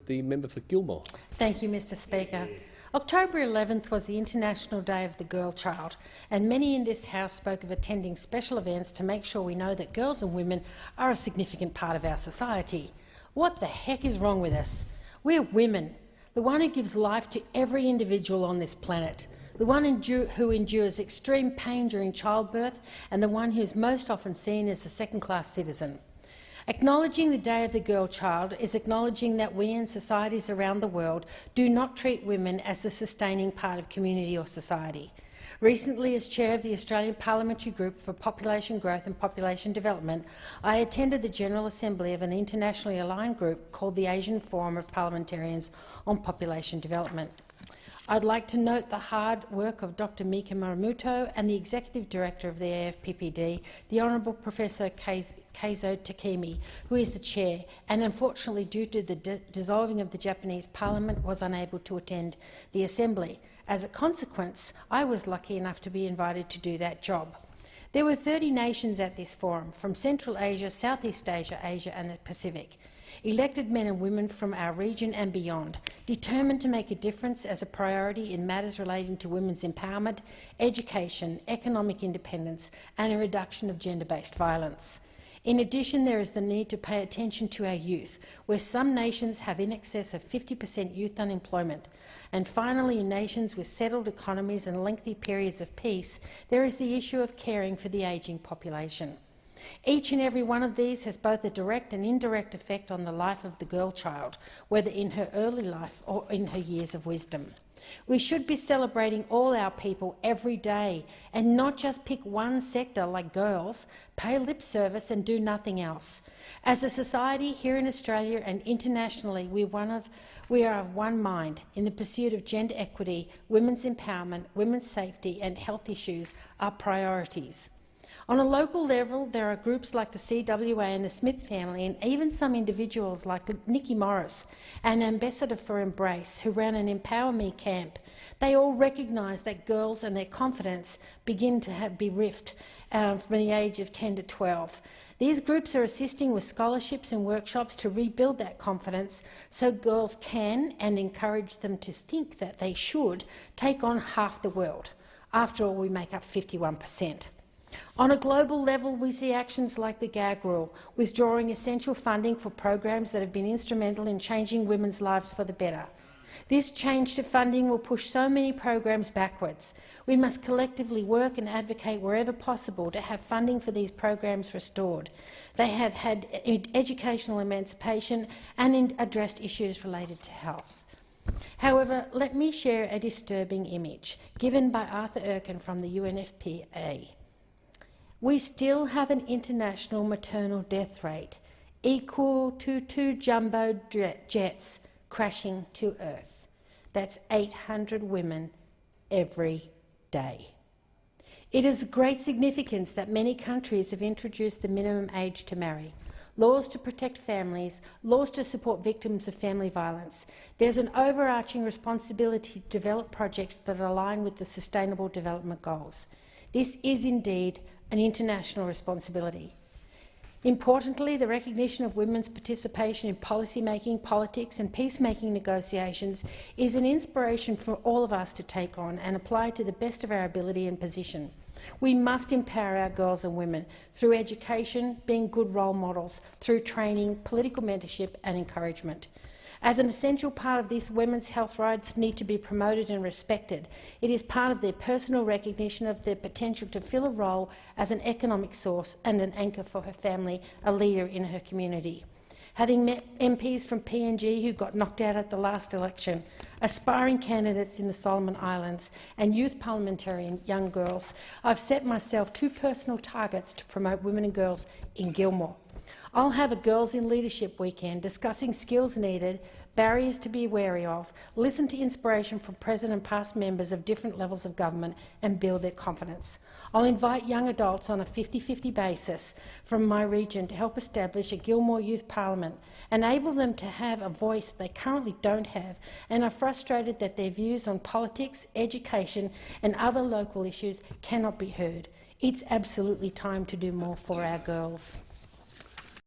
The member for Gilmore. Thank you, Mr Speaker. October 11th was the International Day of the Girl Child, and many in this House spoke of attending special events to make sure we know that girls and women are a significant part of our society. What the heck is wrong with us? We're women, the one who gives life to every individual on this planet, the one who endures extreme pain during childbirth, and the one who is most often seen as a second-class citizen. Acknowledging the Day of the Girl Child is acknowledging that we in societies around the world do not treat women as the sustaining part of community or society. Recently, as chair of the Australian Parliamentary Group for Population Growth and Population Development, I attended the General Assembly of an internationally aligned group called the Asian Forum of Parliamentarians on Population Development. I'd like to note the hard work of Dr Mika Muramoto and the Executive Director of the AFPPD, the Honourable Professor Keizo Takemi, who is the chair, and unfortunately due to the dissolving of the Japanese Parliament was unable to attend the Assembly. As a consequence, I was lucky enough to be invited to do that job. There were 30 nations at this forum, from Central Asia, Southeast Asia, Asia and the Pacific. Elected men and women from our region and beyond, determined to make a difference as a priority in matters relating to women's empowerment, education, economic independence and a reduction of gender-based violence. In addition, there is the need to pay attention to our youth, where some nations have in excess of 50% youth unemployment. And finally, in nations with settled economies and lengthy periods of peace, there is the issue of caring for the ageing population. Each and every one of these has both a direct and indirect effect on the life of the girl child, whether in her early life or in her years of wisdom. We should be celebrating all our people every day and not just pick one sector like girls, pay lip service and do nothing else. As a society here in Australia and internationally, we are of one mind in the pursuit of gender equity, women's empowerment, women's safety and health issues are priorities. On a local level, there are groups like the CWA and the Smith family, and even some individuals like Nikki Morris, an ambassador for Embrace, who ran an Empower Me camp. They all recognise that girls and their confidence begin to be rift from the age of 10 to 12. These groups are assisting with scholarships and workshops to rebuild that confidence so girls can, and encourage them to think that they should, take on half the world. After all, we make up 51%. On a global level, we see actions like the gag rule, withdrawing essential funding for programs that have been instrumental in changing women's lives for the better. This change to funding will push so many programs backwards. We must collectively work and advocate wherever possible to have funding for these programs restored. They have had educational emancipation and addressed issues related to health. However, let me share a disturbing image given by Arthur Erkin from the UNFPA. We still have an international maternal death rate equal to 2 jumbo jets crashing to Earth. That's 800 women every day. It is of great significance that many countries have introduced the minimum age to marry, laws to protect families, laws to support victims of family violence. There's an overarching responsibility to develop projects that align with the Sustainable Development Goals. This is indeed an international responsibility. Importantly, the recognition of women's participation in policy-making, politics and peacemaking negotiations is an inspiration for all of us to take on and apply to the best of our ability and position. We must empower our girls and women through education, being good role models, through training, political mentorship and encouragement. As an essential part of this, women's health rights need to be promoted and respected. It is part of their personal recognition of their potential to fill a role as an economic source and an anchor for her family, a leader in her community. Having met MPs from PNG who got knocked out at the last election, aspiring candidates in the Solomon Islands and youth parliamentarian young girls, I've set myself 2 personal targets to promote women and girls in Gilmore. I'll have a Girls in Leadership weekend discussing skills needed, barriers to be wary of, listen to inspiration from present and past members of different levels of government and build their confidence. I'll invite young adults on a 50-50 basis from my region to help establish a Gilmore Youth Parliament, enable them to have a voice they currently don't have and are frustrated that their views on politics, education and other local issues cannot be heard. It's absolutely time to do more for our girls.